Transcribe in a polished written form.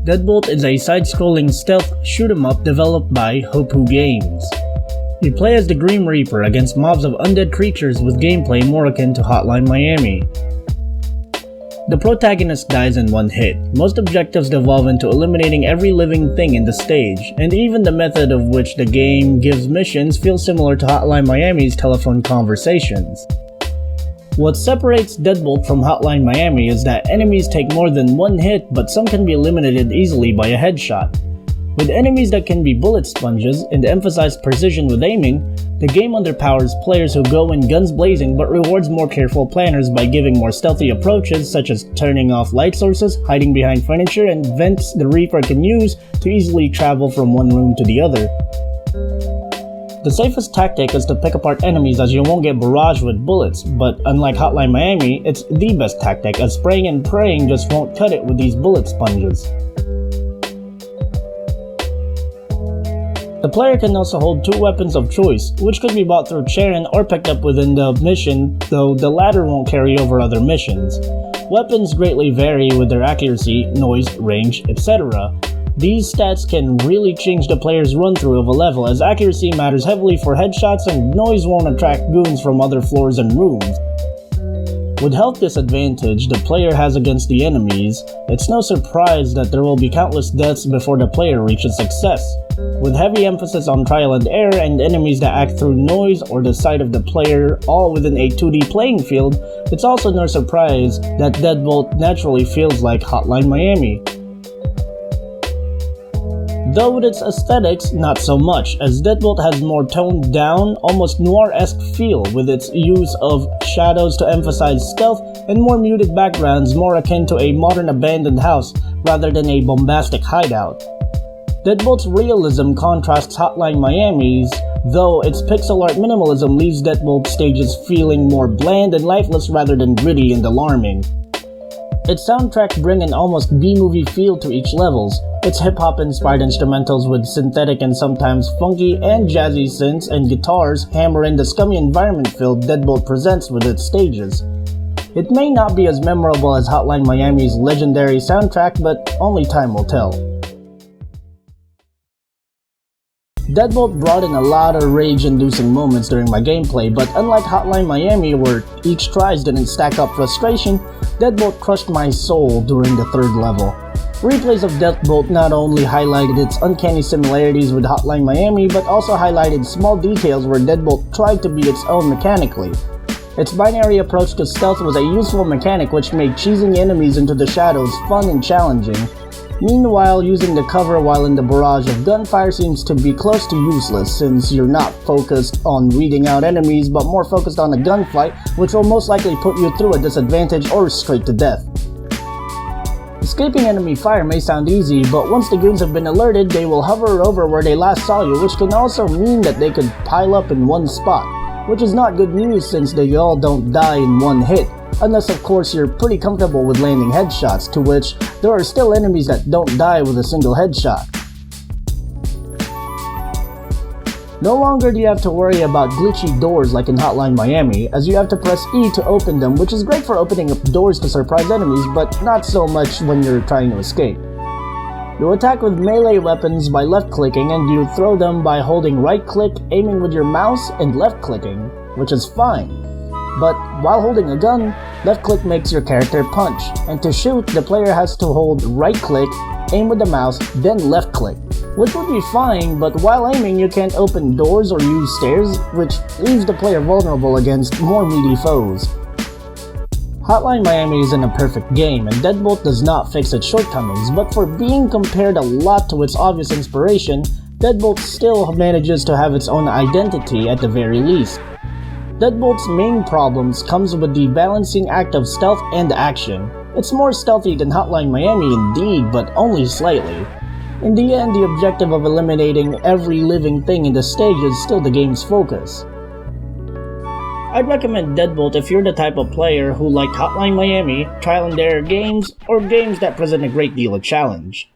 Deadbolt is a side-scrolling stealth shoot-'em-up developed by Hopu Games. You play as the Grim Reaper against mobs of undead creatures with gameplay more akin to Hotline Miami. The protagonist dies in one hit. Most objectives devolve into eliminating every living thing in the stage, and even the method of which the game gives missions feels similar to Hotline Miami's telephone conversations. What separates Deadbolt from Hotline Miami is that enemies take more than one hit, but some can be eliminated easily by a headshot. With enemies that can be bullet sponges and emphasize precision with aiming, the game underpowers players who go in guns blazing but rewards more careful planners by giving more stealthy approaches such as turning off light sources, hiding behind furniture, and vents the Reaper can use to easily travel from one room to the other. The safest tactic is to pick apart enemies as you won't get barraged with bullets, but unlike Hotline Miami, it's the best tactic as spraying and praying just won't cut it with these bullet sponges. The player can also hold two weapons of choice, which could be bought through Charon or picked up within the mission, though the latter won't carry over other missions. Weapons greatly vary with their accuracy, noise, range, etc. These stats can really change the player's run-through of a level, as accuracy matters heavily for headshots and noise won't attract goons from other floors and rooms. With health disadvantage the player has against the enemies, it's no surprise that there will be countless deaths before the player reaches success. With heavy emphasis on trial and error and enemies that act through noise or the sight of the player all within a 2D playing field, it's also no surprise that Deadbolt naturally feels like Hotline Miami. Though with its aesthetics, not so much, as Deadbolt has more toned down, almost noir-esque feel with its use of shadows to emphasize stealth and more muted backgrounds more akin to a modern abandoned house rather than a bombastic hideout. Deadbolt's realism contrasts Hotline Miami's, though its pixel art minimalism leaves Deadbolt stages feeling more bland and lifeless rather than gritty and alarming. Its soundtrack bring an almost B-movie feel to each levels. Its hip-hop inspired instrumentals with synthetic and sometimes funky and jazzy synths and guitars hammer in the scummy environment feel Deadbolt presents with its stages. It may not be as memorable as Hotline Miami's legendary soundtrack, but only time will tell. Deadbolt brought in a lot of rage-inducing moments during my gameplay, but unlike Hotline Miami where each tries didn't stack up frustration, Deadbolt crushed my soul during the third level. Replays of Deadbolt not only highlighted its uncanny similarities with Hotline Miami, but also highlighted small details where Deadbolt tried to be its own mechanically. Its binary approach to stealth was a useful mechanic which made cheesing enemies into the shadows fun and challenging. Meanwhile, using the cover while in the barrage of gunfire seems to be close to useless since you're not focused on weeding out enemies but more focused on a gunfight, which will most likely put you through a disadvantage or straight to death. Escaping enemy fire may sound easy, but once the goons have been alerted, they will hover over where they last saw you, which can also mean that they could pile up in one spot, which is not good news since they all don't die in one hit. Unless of course you're pretty comfortable with landing headshots, to which there are still enemies that don't die with a single headshot. No longer do you have to worry about glitchy doors like in Hotline Miami, as you have to press E to open them, which is great for opening up doors to surprise enemies, but not so much when you're trying to escape. You attack with melee weapons by left-clicking, and you throw them by holding right-click, aiming with your mouse, and left-clicking, which is fine. But while holding a gun, left-click makes your character punch, and to shoot, the player has to hold right-click, aim with the mouse, then left-click, which would be fine, but while aiming you can't open doors or use stairs, which leaves the player vulnerable against more meaty foes. Hotline Miami isn't a perfect game, and Deadbolt does not fix its shortcomings, but for being compared a lot to its obvious inspiration, Deadbolt still manages to have its own identity at the very least. Deadbolt's main problems comes with the balancing act of stealth and action. It's more stealthy than Hotline Miami indeed, but only slightly. In the end, the objective of eliminating every living thing in the stage is still the game's focus. I'd recommend Deadbolt if you're the type of player who liked Hotline Miami, trial and error games, or games that present a great deal of challenge.